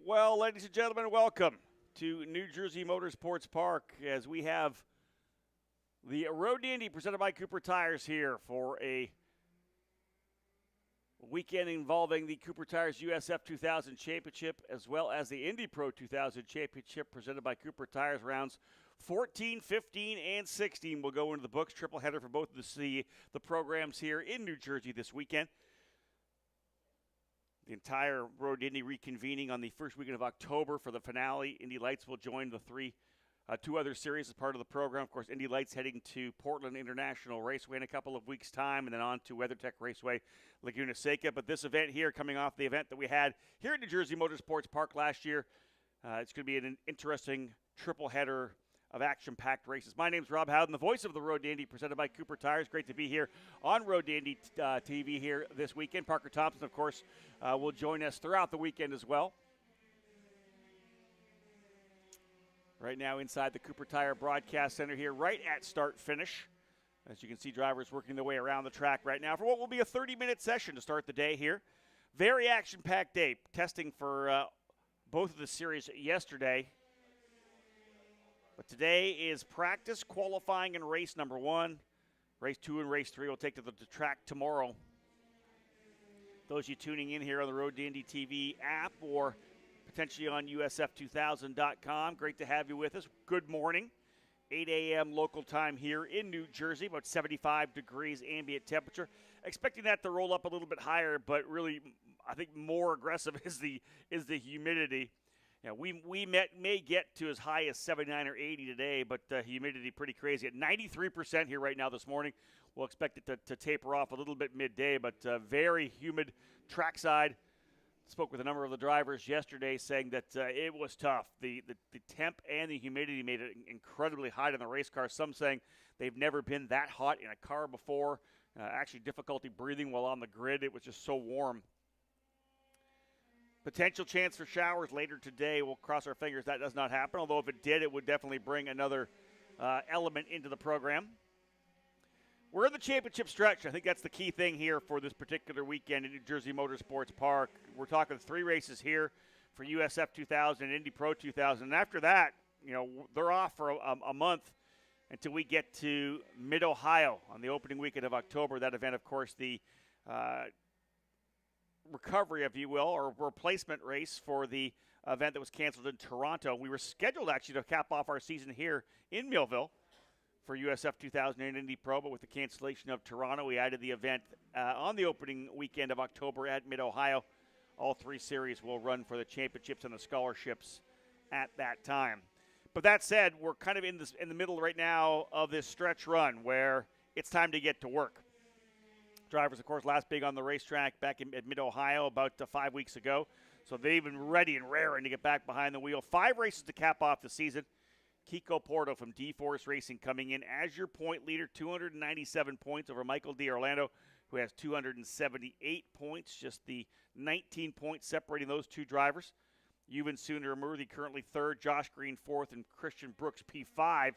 Well, ladies and gentlemen, welcome to New Jersey Motorsports Park as we have the Road Indy presented by Cooper Tires here for a weekend involving the Cooper Tires USF2000 Championship as well as the Indy Pro 2000 Championship presented by Cooper Tires. Rounds 14, 15, and 16 will go into the books. Triple header for both of the programs here in New Jersey this weekend. The entire Road Indy reconvening on the first weekend of October for the finale. Indy Lights will join the two other series as part of the program. Of course, Indy Lights heading to Portland International Raceway in a couple of weeks' time, and then on to WeatherTech Raceway, Laguna Seca. But this event here, coming off the event that we had here at New Jersey Motorsports Park last year, it's going to be an interesting triple header of action-packed races. My name's Rob Howden, the voice of the Road Indy, presented by Cooper Tires. Great to be here on Road Indy TV here this weekend. Parker Thompson, of course, will join us throughout the weekend as well. Right now inside the Cooper Tire Broadcast Center here, right at start-finish. As you can see, drivers working their way around the track right now for what will be a 30-minute session to start the day here. Very action-packed day. Testing for both of the series yesterday. But today is practice, qualifying, and race number 1. Race 2 and race 3 will take to the track tomorrow. Those of you tuning in here on the Road to Indy TV app or potentially on USF2000.com, great to have you with us. Good morning. 8 a.m. local time here in New Jersey, about 75 degrees ambient temperature. Expecting that to roll up a little bit higher, but really I think more aggressive is the humidity. Yeah, we may get to as high as 79 or 80 today, but humidity pretty crazy. At 93% here right now this morning. We'll expect it to taper off a little bit midday, but very humid trackside. Spoke with a number of the drivers yesterday saying that it was tough. The temp and the humidity made it incredibly hot in the race car. Some saying they've never been that hot in a car before. Actually difficulty breathing while on the grid. It was just so warm. Potential chance for showers later today. We'll cross our fingers that does not happen, although if it did, it would definitely bring another element into the program. We're in the championship stretch. I think that's the key thing here for this particular weekend in New Jersey Motorsports Park. We're talking 3 races here for USF2000 and Indy Pro 2000. And after that, they're off for a month until we get to Mid-Ohio on the opening weekend of October. That event, of course, the recovery, if you will, or replacement race for the event that was canceled in Toronto. We were scheduled actually to cap off our season here in Millville for USF2000 and Indy Pro, but with the cancellation of Toronto, we added the event on the opening weekend of October at Mid-Ohio. All 3 series will run for the championships and the scholarships at that time. But that said, we're kind of in the middle right now of this stretch run where it's time to get to work. Drivers, of course, last big on the racetrack back at Mid-Ohio about 5 weeks ago. So they've been ready and raring to get back behind the wheel. 5 races to cap off the season. Kiko Porto from D-Force Racing coming in as your point leader, 297 points over Michael D'Orlando, who has 278 points, just the 19 points separating those 2 drivers. Yuvan Sundaramurthy currently 3rd, Josh Green 4th, and Christian Brooks P5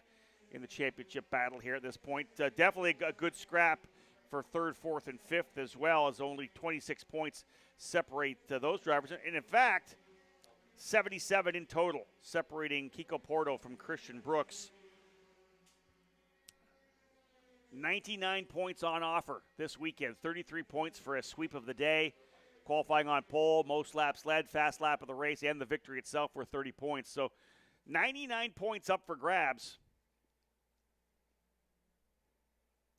in the championship battle here at this point. Definitely a good scrap for 3rd, 4th, and 5th as well, as only 26 points separate those drivers. And in fact, 77 in total, separating Kiko Porto from Christian Brooks. 99 points on offer this weekend, 33 points for a sweep of the day. Qualifying on pole, most laps led, fast lap of the race, and the victory itself were 30 points. So 99 points up for grabs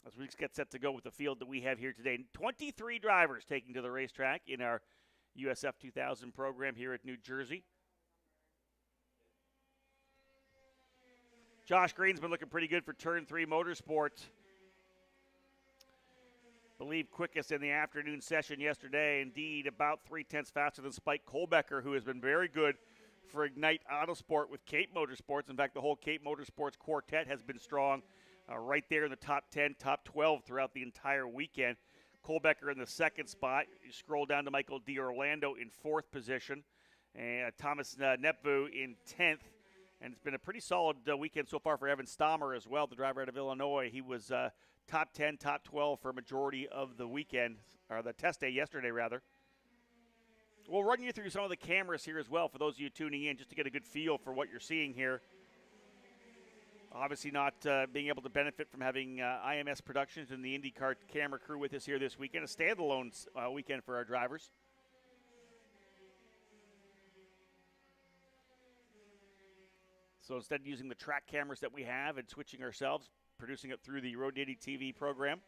as we get set to go with the field that we have here today. 23 drivers taking to the racetrack in our USF2000 program here at New Jersey. Josh Green's been looking pretty good for Turn 3 Motorsports. Believe quickest in the afternoon session yesterday. Indeed, about 0.3 faster than Spike Kohlbecker, who has been very good for Ignite Autosport with Cape Motorsports. In fact, the whole Cape Motorsports quartet has been strong. Right there in the top 10, top 12 throughout the entire weekend. Kohlbecker in the 2nd spot. You scroll down to Michael D'Orlando in 4th position. And Thomas Nepvu in 10th. And it's been a pretty solid weekend so far for Evan Stammer as well, the driver out of Illinois. He was top 10, top 12 for a majority of the weekend, or the test day yesterday, rather. We'll run you through some of the cameras here as well for those of you tuning in, just to get a good feel for what you're seeing here. Obviously not being able to benefit from having IMS Productions and the IndyCar camera crew with us here this weekend. A standalone weekend for our drivers. So instead of using the track cameras that we have and switching ourselves, producing it through the Road Nitty TV program.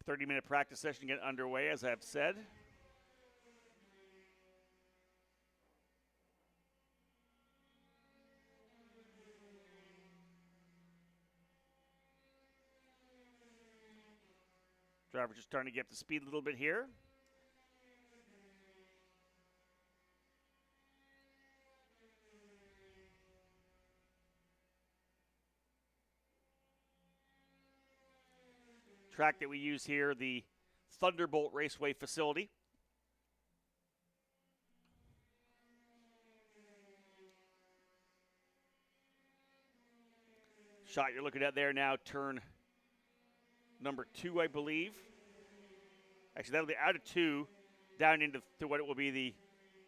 A 30-minute practice session get underway, as I've said. Driver just starting to get up to speed a little bit here. Track that we use here, the Thunderbolt Raceway facility. Shot you're looking at there now, turn number 2, I believe. Actually, that'll be out of 2, down into what it will be the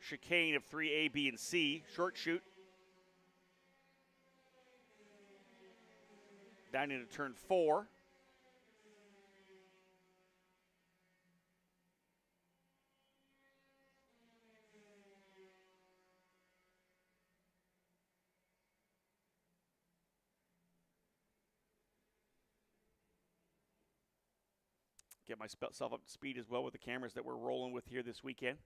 chicane of 3A, B, and C. Short shoot. Down into turn 4. Get myself up to speed as well with the cameras that we're rolling with here this weekend.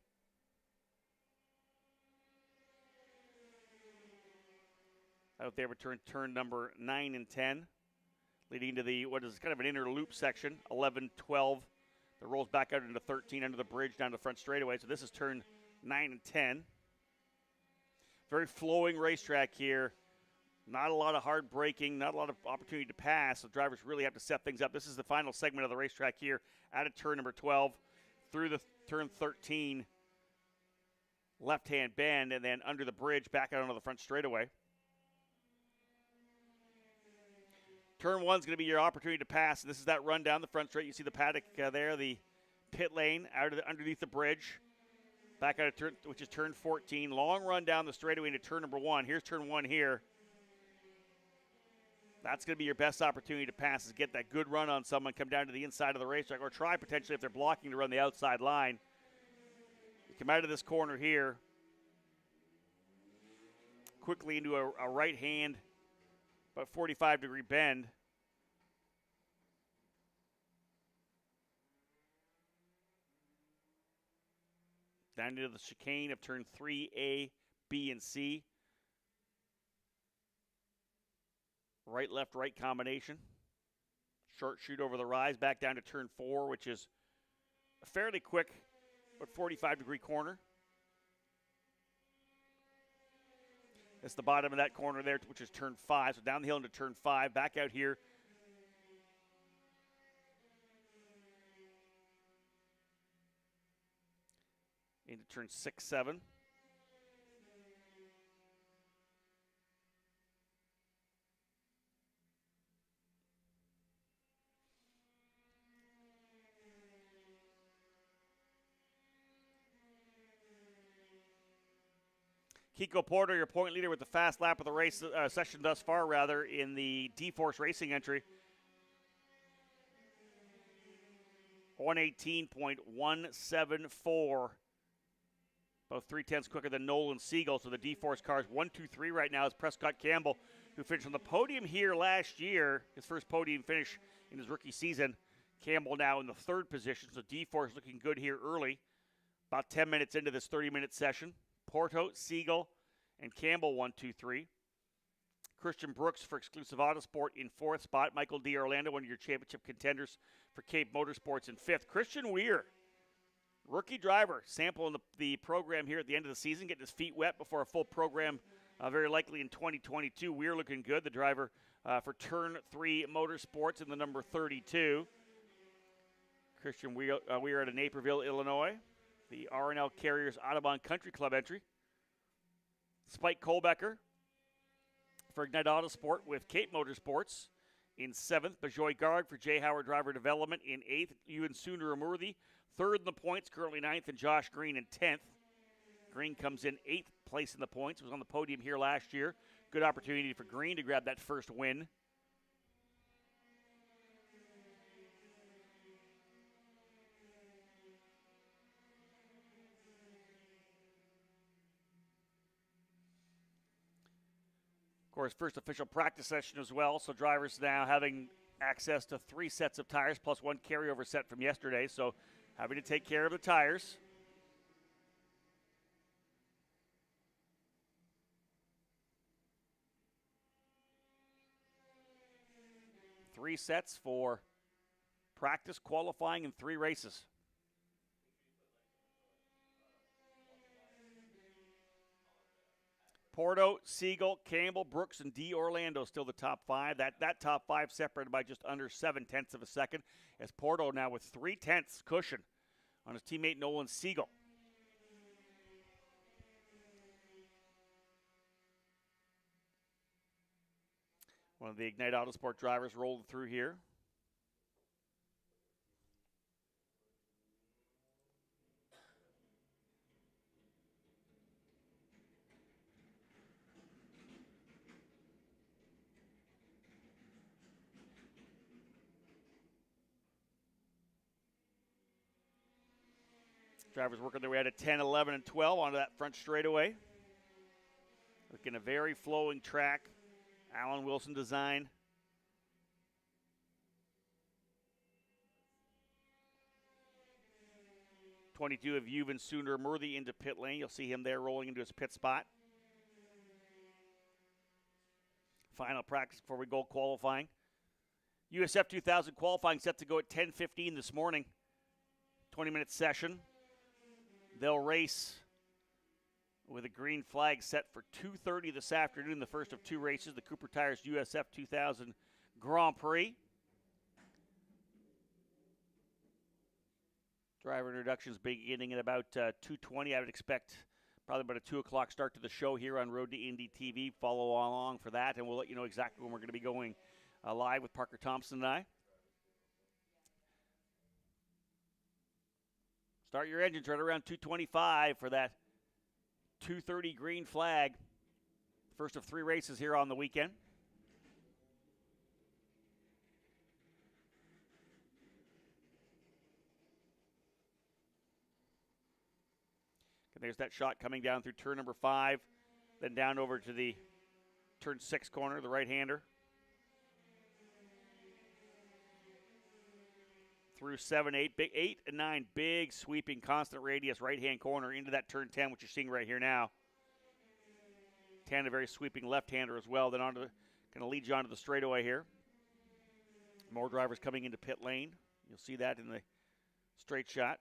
Out there, return turn number 9 and 10, leading into the what is kind of an inner loop section, 11, 12, that rolls back out into 13 under the bridge down the front straightaway. So this is turn 9 and 10. Very flowing racetrack here. Not a lot of hard braking, not a lot of opportunity to pass, so drivers really have to set things up. This is the final segment of the racetrack here, out of turn number 12, through the turn 13 left-hand bend, and then under the bridge, back out onto the front straightaway. Turn 1 is going to be your opportunity to pass, and this is that run down the front straight. You see the paddock there, the pit lane, underneath the bridge, back out of turn, which is turn 14. Long run down the straightaway into turn number 1. Here's turn 1 here. That's going to be your best opportunity to pass, is get that good run on someone, come down to the inside of the racetrack, or try potentially if they're blocking to run the outside line. You come out of this corner here, quickly into a right-hand, about 45-degree bend. Down into the chicane of turn 3A, B, and C. Right, left, right combination. Short shoot over the rise, back down to turn 4, which is a fairly quick, but 45-degree corner. That's the bottom of that corner there, which is turn 5. So down the hill into turn 5, back out here. Into turn 6, 7. Kiko Porter, your point leader with the fast lap of the race session thus far, in the D-Force Racing entry. 118.174. About 3/10 quicker than Nolan Siegel. So the D-Force cars 1, 2, 3 right now is Prescott Campbell, who finished on the podium here last year. His first podium finish in his rookie season. Campbell now in the 3rd position. So D-Force looking good here early. About 10 minutes into this 30-minute session. Porto, Siegel, and Campbell 1, 2, 3. Christian Brooks for Exclusive Autosport in 4th spot. Michael D. Orlando, one of your championship contenders for Cape Motorsports in 5th. Christian Weir, rookie driver, sampling the program here at the end of the season, getting his feet wet before a full program, very likely in 2022. Weir looking good, the driver for Turn 3 Motorsports in the number 32. Christian Weir out of Naperville, Illinois. The R&L Carriers Audubon Country Club entry. Spike Kolbecker for Ignite Autosport with Cape Motorsports in 7th. Bajoy Garg for Jay Howard Driver Development in 8th. Ewan Sooner-Amurthy 3rd in the points, currently 9th, and Josh Green in 10th. Green comes in 8th place in the points. Was on the podium here last year. Good opportunity for Green to grab that first win. Of course, first official practice session as well, so drivers now having access to 3 sets of tires plus 1 carryover set from yesterday, so having to take care of the tires. Three sets for practice, qualifying, and 3 races. Porto, Siegel, Campbell, Brooks, and D. Orlando still the top 5. That top 5 separated by just under 0.7 of a second, as Porto now with 0.3 cushion on his teammate Nolan Siegel. One of the Ignite Autosport drivers rolling through here. Drivers working their way out of 10, 11, and 12 onto that front straightaway. Looking a very flowing track. Alan Wilson design. '22 of Ewan Sooner-Amurthy into pit lane. You'll see him there rolling into his pit spot. Final practice before we go qualifying. USF2000 qualifying set to go at 10:15 this morning. 20-minute session. They'll race with a green flag set for 2:30 this afternoon, the first of 2 races, the Cooper Tires USF2000 Grand Prix. Driver introductions beginning at about 2:20. I would expect probably about a 2 o'clock start to the show here on Road to Indy TV. Follow along for that, and we'll let you know exactly when we're going to be going live with Parker Thompson and I. Start your engines right around 2:25 for that 2:30 green flag. First of 3 races here on the weekend. And there's that shot coming down through turn number 5, then down over to the turn 6 corner, the right-hander. Through 7, 8, big 8 and 9, big sweeping constant radius right-hand corner into that turn 10, which you're seeing right here now. 10, a very sweeping left-hander as well. Then onto the, going to lead you onto the straightaway here. More drivers coming into pit lane. You'll see that in the straight shot.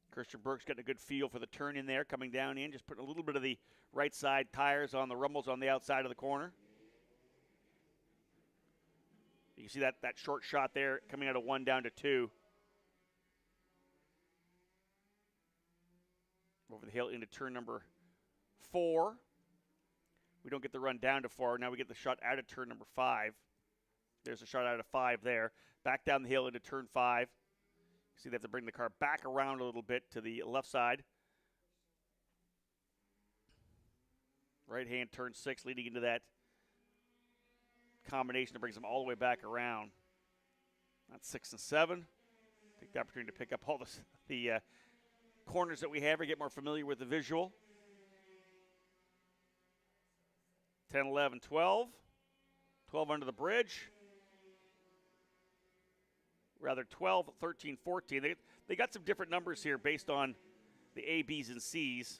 Christian Burke's getting a good feel for the turn in there, coming down in, just putting a little bit of the right side tires on the rumbles on the outside of the corner. You can see that short shot there coming out of 1 down to 2. Over the hill into turn number 4. We don't get the run down to 4. Now we get the shot out of turn number 5. There's a shot out of 5 there. Back down the hill into turn 5. See, they have to bring the car back around a little bit to the left side. Right hand turn 6 leading into that combination that brings them all the way back around. That's 6 and 7. Take the opportunity to pick up all the corners that we have or get more familiar with the visual. 10, 11, 12. 12 under the bridge. Rather 12, 13, 14. They got some different numbers here based on the A, B's, and C's.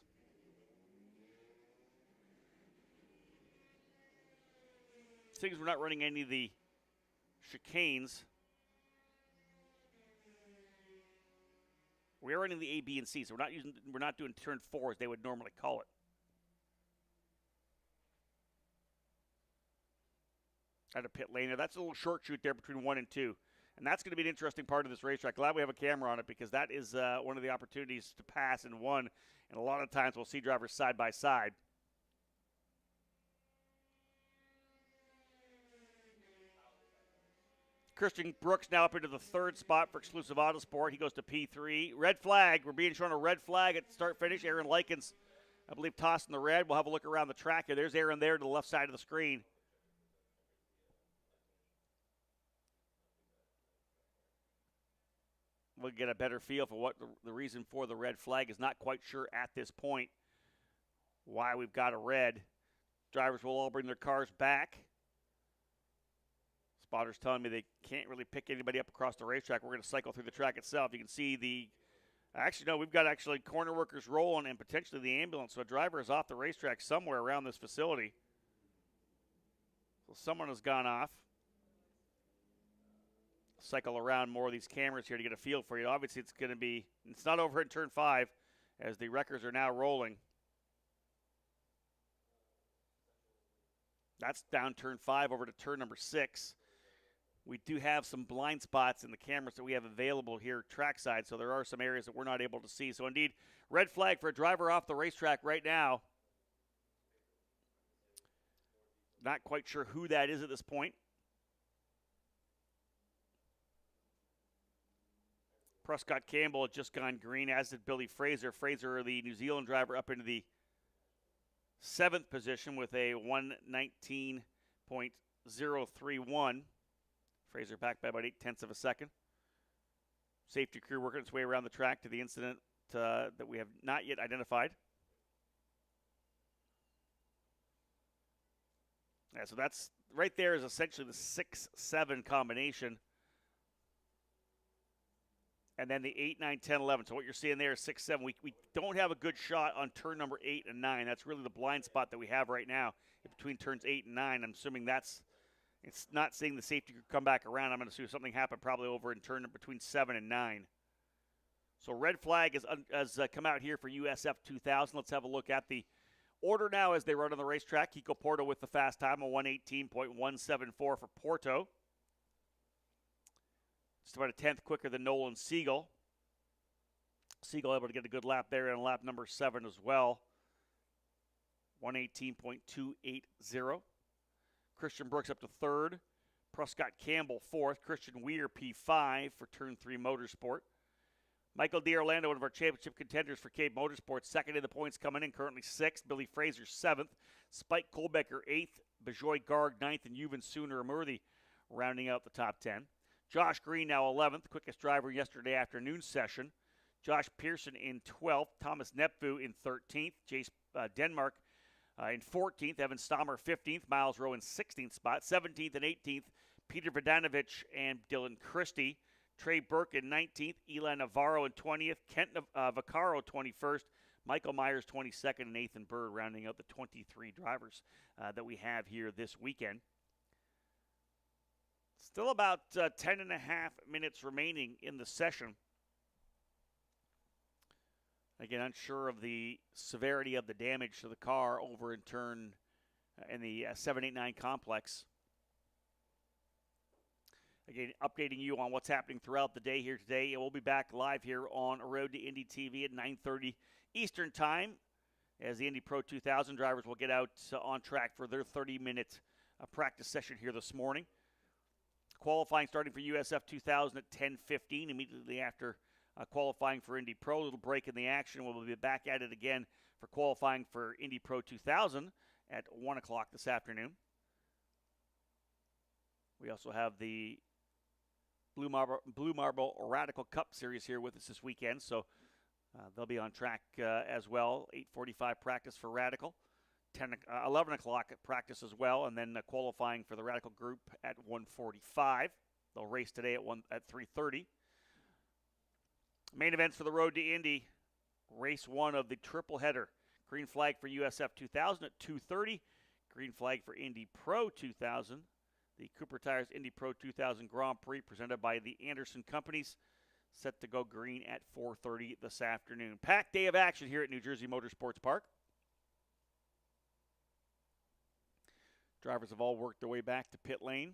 Things we're not running any of the chicanes. We are running the A, B, and C, so we're not doing turn 4 as they would normally call it. at a pit lane there. That's a little short shoot there between 1 and 2. And that's going to be an interesting part of this racetrack. Glad we have a camera on it because that is one of the opportunities to pass in 1. And a lot of times we'll see drivers side by side. Christian Brooks now up into the 3rd spot for Exclusive Autosport. He goes to P3. Red flag. We're being shown a red flag at start-finish. Aaron Likens, I believe, tossing the red. We'll have a look around the track here. There's Aaron there to the left side of the screen. We'll get a better feel for what the reason for the red flag is. Not quite sure at this point why we've got a red. Drivers will all bring their cars back. Spotters telling me they can't really pick anybody up across the racetrack. We're going to cycle through the track itself. You can see we've got corner workers rolling and potentially the ambulance. So a driver is off the racetrack somewhere around this facility. So someone has gone off. Cycle around more of these cameras here to get a feel for you. Obviously, it's not over in turn 5 as the wreckers are now rolling. That's down turn 5 over to turn number 6. We do have some blind spots in the cameras that we have available here trackside, so there are some areas that we're not able to see. So, indeed, red flag for a driver off the racetrack right now. Not quite sure who that is at this point. Prescott Campbell had just gone green, as did Billy Fraser. Fraser, the New Zealand driver, up into the 7th position with a 1:19.031. Fraser back by about 0.8 of a second. Safety crew working its way around the track to the incident that we have not yet identified. Yeah, so that's right there is essentially the 6-7 combination. And then the 8, 9, 10, 11. So what you're seeing there is 6, 7. We don't have a good shot on turn number 8 and 9. That's really the blind spot that we have right now between turns 8 and 9. I'm assuming it's not seeing the safety crew come back around. I'm going to assume something happened probably over in turn between 7 and 9. So red flag has come out here for USF2000. Let's have a look at the order now as they run on the racetrack. Kiko Porto with the fast time, a 1:18.174 for Porto. Just about a 10th quicker than Nolan Siegel. Siegel able to get a good lap there in lap number 7 as well. 1:18.280. Christian Brooks up to 3rd. Prescott Campbell 4th. Christian Weir P5 for turn 3 Motorsport. Michael D'Orlando, one of our championship contenders for Cape Motorsports, 2nd in the points coming in, currently 6th. Billy Fraser 7th. Spike Kolbecker 8th. Bejoy Garg 9th. And Yuvan Sooner-Amurthy rounding out the top 10. Josh Green now 11th, quickest driver yesterday afternoon session. Josh Pearson in 12th. Thomas Nepvu in 13th. Jace Denmark in 14th. Evan Stammer 15th. Miles Rowe in 16th spot. 17th and 18th, Peter Vodanovich and Dylan Christie. Trey Burke in 19th. Elan Navarro in 20th. Kent Vaccaro 21st. Michael Myers 22nd. And Nathan Bird rounding out the 23 drivers that we have here this weekend. Still about 10 and a half minutes remaining in the session. Again, unsure of the severity of the damage to the car over in turn in the 789 complex. Again, updating you on what's happening throughout the day here today. And we'll be back live here on Road to Indy TV at 9:30 Eastern Time as the Indy Pro 2000 drivers will get out on track for their 30-minute practice session here this morning. Qualifying starting for USF2000 at 10:15, immediately after qualifying for Indy Pro. A little break in the action. We'll be back at it again for qualifying for Indy Pro 2000 at 1 o'clock this afternoon. We also have the Blue Marble Radical Cup Series here with us this weekend, so they'll be on track as well. 8:45 practice for Radical. 11 o'clock at practice as well, and then qualifying for the Radical Group at 1:45. They'll race today at 3:30. Main events for the Road to Indy. Race 1 of the triple header. Green flag for USF2000 at 2:30. Green flag for Indy Pro 2000. The Cooper Tires Indy Pro 2000 Grand Prix presented by the Anderson Companies. Set to go green at 4:30 this afternoon. Packed day of action here at New Jersey Motorsports Park. Drivers have all worked their way back to pit lane.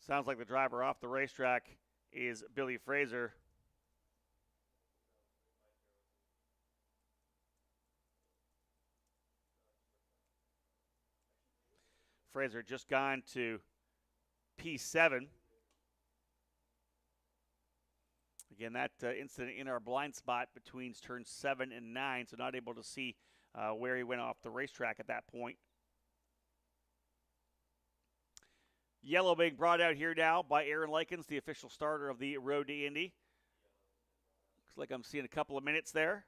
Sounds like the driver off the racetrack is Billy Fraser. Fraser just gone to P7. Again, that incident in our blind spot between turns 7 and 9, so not able to see where he went off the racetrack at that point. Yellow being brought out here now by Aaron Likens, the official starter of the Road to Indy. Looks like I'm seeing a couple of minutes there.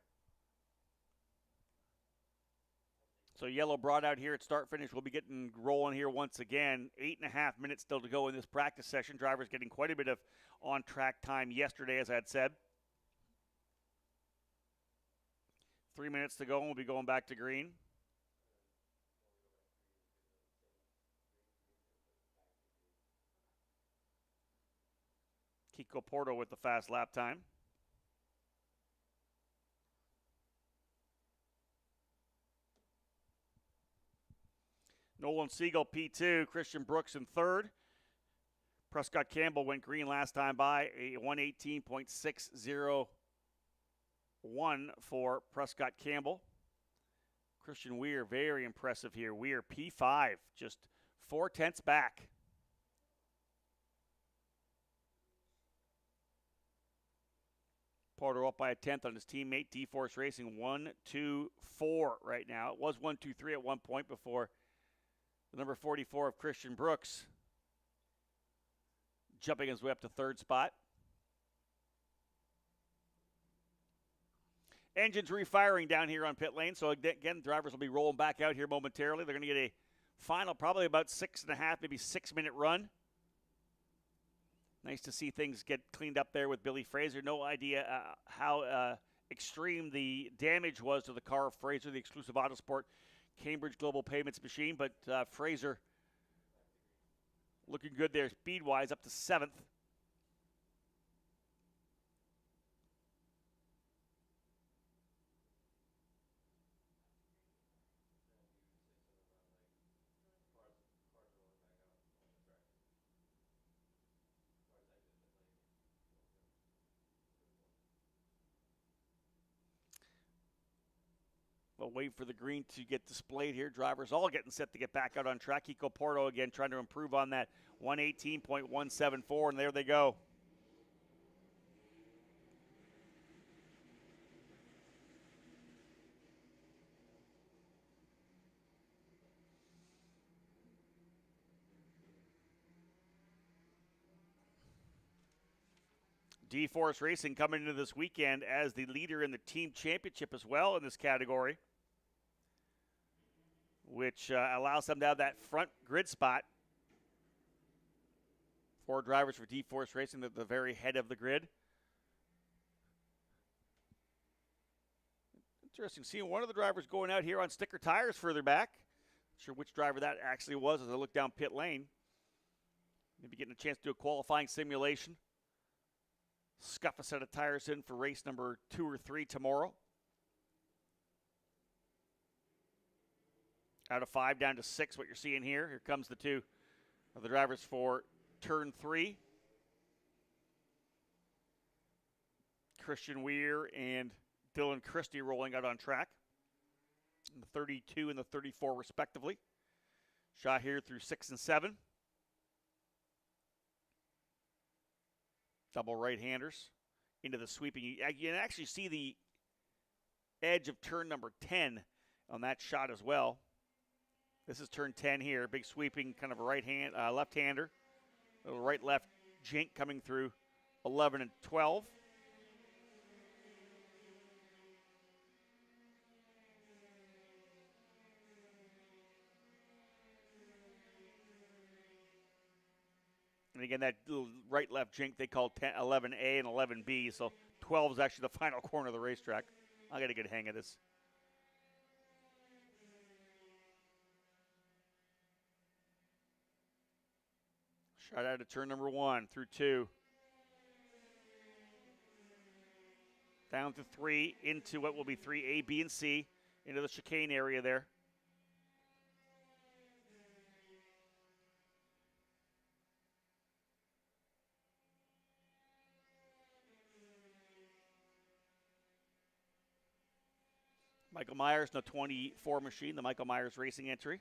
So yellow brought out here at start finish. We'll be getting rolling here once again. 8.5 minutes still to go in this practice session. Drivers getting quite a bit of on-track time yesterday, as I had said. 3 minutes to go, and we'll be going back to green. Kiko Porto with the fast lap time. Nolan Siegel, P2. Christian Brooks in third. Prescott Campbell went green last time by, a 118.601 for Prescott Campbell. Christian Weir, very impressive here. Weir, P5, just 0.4 back. Porter up by a 10th on his teammate, D-Force Racing, 1-2-4 right now. It was 1-2-3 at one point before the number 44 of Christian Brooks jumping his way up to third spot. Engines refiring down here on pit lane, so again, drivers will be rolling back out here momentarily. They're going to get a final, probably about 6.5, maybe 6-minute run. Nice to see things get cleaned up there with Billy Fraser. No idea how extreme the damage was to the car of Fraser, the exclusive Autosport Cambridge Global Payments machine, but Fraser looking good there speed-wise, up to 7th. We'll wait for the green to get displayed here. Drivers all getting set to get back out on track. Kiko Porto again trying to improve on that 118.174, and there they go. D-Force Racing coming into this weekend as the leader in the team championship as well in this category, which allows them to have that front grid spot. 4 drivers for D-Force Racing at the very head of the grid. Interesting seeing one of the drivers going out here on sticker tires further back. Not sure which driver that actually was as I look down pit lane. Maybe getting a chance to do a qualifying simulation. Scuff a set of tires in for race number 2 or 3 tomorrow. Out of 5 down to 6, what you're seeing here. Here comes the 2 of the drivers for turn 3. Christian Weir and Dylan Christie rolling out on track. And the 32 and the 34 respectively. Shot here through 6 and 7. Double right-handers into the sweeping. You can actually see the edge of turn number 10 on that shot as well. This is turn 10 here. Big sweeping kind of a left-hander. Little right-left jink coming through 11 and 12. And again, that little right-left jink they call 11A and 11B, so 12 is actually the final corner of the racetrack. I got a good hang of this. Right out of turn number 1 through 2. Down to 3 into what will be 3A, B, and C into the chicane area there. Michael Myers, no 24 machine, the Michael Myers Racing entry.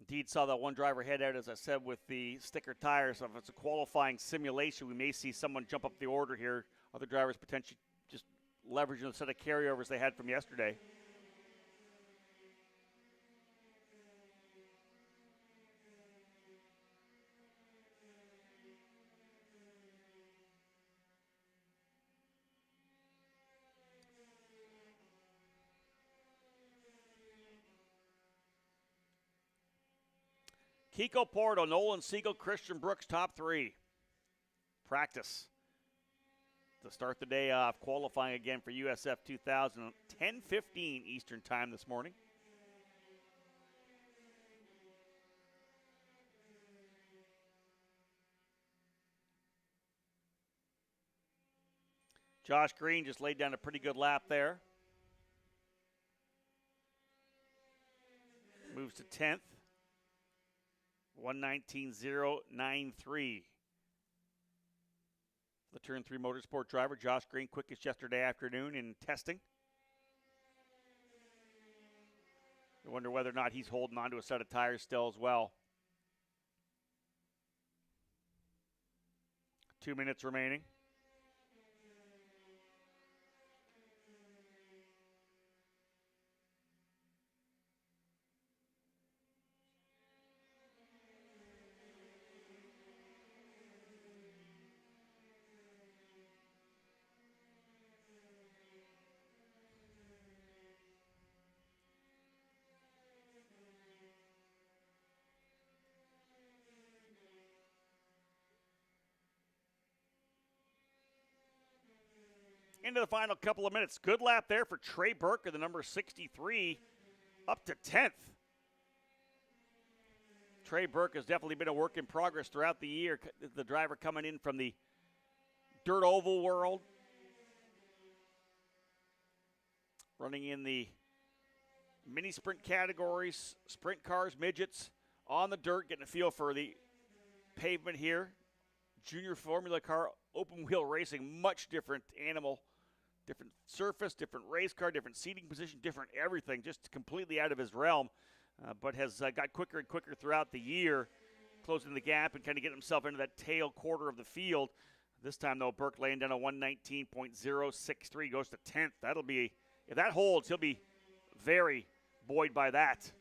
Indeed, saw that one driver head out, as I said, with the sticker tires. So if it's a qualifying simulation, we may see someone jump up the order here. Other drivers potentially just leveraging the set of carryovers they had from yesterday. Kiko Porto, Nolan Siegel, Christian Brooks, top 3. Practice to start the day off. Qualifying again for USF2000, 10:15 Eastern time this morning. Josh Green just laid down a pretty good lap there. Moves to 10th. 1:19.093. The Turn 3 Motorsport driver, Josh Green, quickest yesterday afternoon in testing. I wonder whether or not he's holding on to a set of tires still as well. 2 minutes remaining. Into the final couple of minutes. Good lap there for Trey Burke, the number 63, up to 10th. Trey Burke has definitely been a work in progress throughout the year. The driver coming in from the dirt oval world, running in the mini sprint categories, sprint cars, midgets, on the dirt, getting a feel for the pavement here. Junior Formula car, open wheel racing, much different animal. Different surface, different race car, different seating position, different everything, just completely out of his realm, but has got quicker and quicker throughout the year, closing the gap and kind of getting himself into that tail quarter of the field. This time, though, Burke laying down a 1:19.063, goes to 10th. That'll be, if that holds, he'll be very buoyed by that.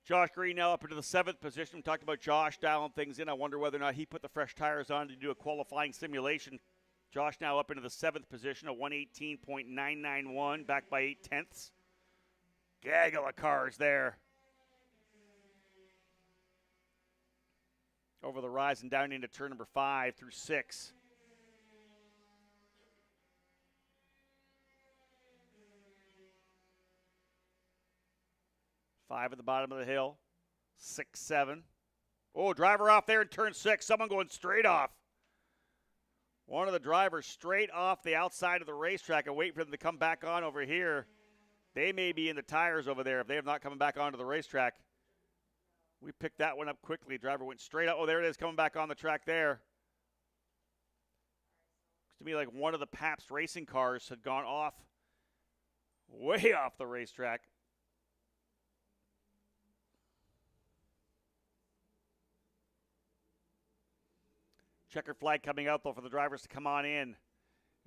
Josh Green now up into the 7th position. We talked about Josh dialing things in. I wonder whether or not he put the fresh tires on to do a qualifying simulation. Josh now up into the 7th position, a 1:18.991, back by 0.8. Gaggle of cars there. Over the rise and down into turn number 5 through 6. Five at the bottom of the hill. 6, 7. Oh, driver off there in turn 6. Someone going straight off. One of the drivers straight off the outside of the racetrack and wait for them to come back on over here. They may be in the tires over there if they have not come back onto the racetrack. We picked that one up quickly. Driver went straight up. Oh, there it is, coming back on the track there. Looks to me like one of the Pabst racing cars had gone off, way off the racetrack. Checkered flag coming out, though, for the drivers to come on in.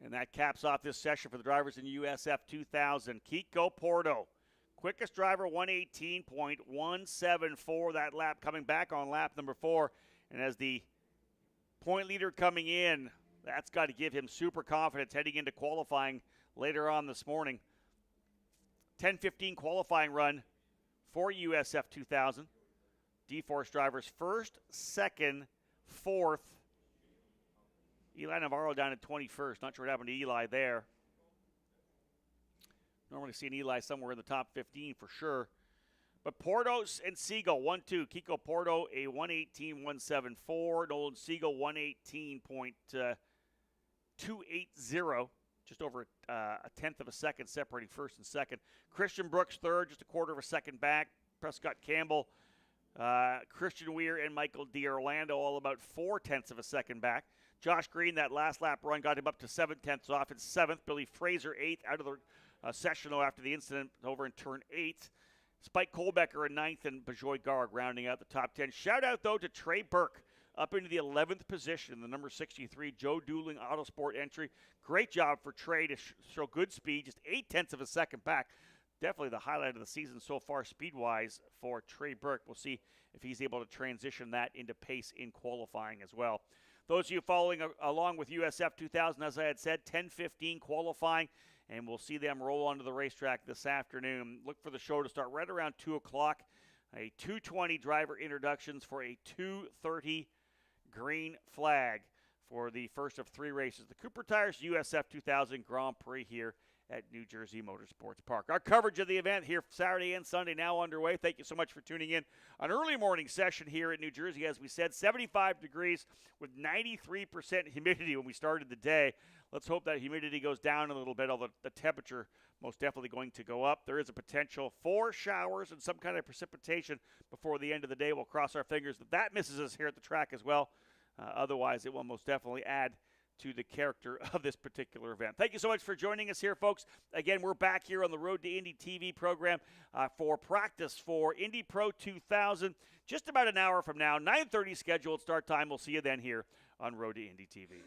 And that caps off this session for the drivers in USF2000. Kiko Porto, quickest driver, 118.174. That lap coming back on lap number 4. And as the point leader coming in, that's got to give him super confidence heading into qualifying later on this morning. 10:15 qualifying run for USF2000. D-Force drivers first, second, fourth. Eli Navarro down at 21st. Not sure what happened to Eli there. Normally seeing Eli somewhere in the top 15 for sure. But Porto and Siegel, 1-2. Kiko Porto, a 118.174. Nolan Siegel, 118.280. Just over a tenth of a second separating first and second. Christian Brooks, third, just a quarter of a second back. Prescott Campbell, Christian Weir, and Michael D'Orlando, all about 4/10 of a second back. Josh Green, that last lap run got him up to 7/10 off in 7th. Billy Fraser, 8th, out of the session, though, after the incident over in turn 8. Spike Kohlbecker in 9th, and Bajoy Garg rounding out the top 10. Shout out, though, to Trey Burke, up into the 11th position in the number 63 Joe Dooling Autosport entry. Great job for Trey to show good speed, just 8/10 of a second back. Definitely the highlight of the season so far speed-wise for Trey Burke. We'll see if he's able to transition that into pace in qualifying as well. Those of you following along with USF2000, as I had said, 10:15 qualifying, and we'll see them roll onto the racetrack this afternoon. Look for the show to start right around 2 o'clock. A 2:20 driver introductions for a 2:30 green flag for the first of 3 races. The Cooper Tires USF2000 Grand Prix here at New Jersey Motorsports Park. Our coverage of the event here Saturday and Sunday now underway. Thank you so much for tuning in. An early morning session here in New Jersey, as we said, 75 degrees with 93% humidity when we started the day. Let's hope that humidity goes down a little bit, although the temperature most definitely going to go up. There is a potential for showers and some kind of precipitation before the end of the day. We'll cross our fingers that that misses us here at the track as well. Otherwise, it will most definitely add to the character of this particular event. Thank you so much for joining us here, folks. Again, we're back here on the Road to Indy TV program for practice for Indy Pro 2000. Just about an hour from now, 9:30 scheduled start time. We'll see you then here on Road to Indy TV.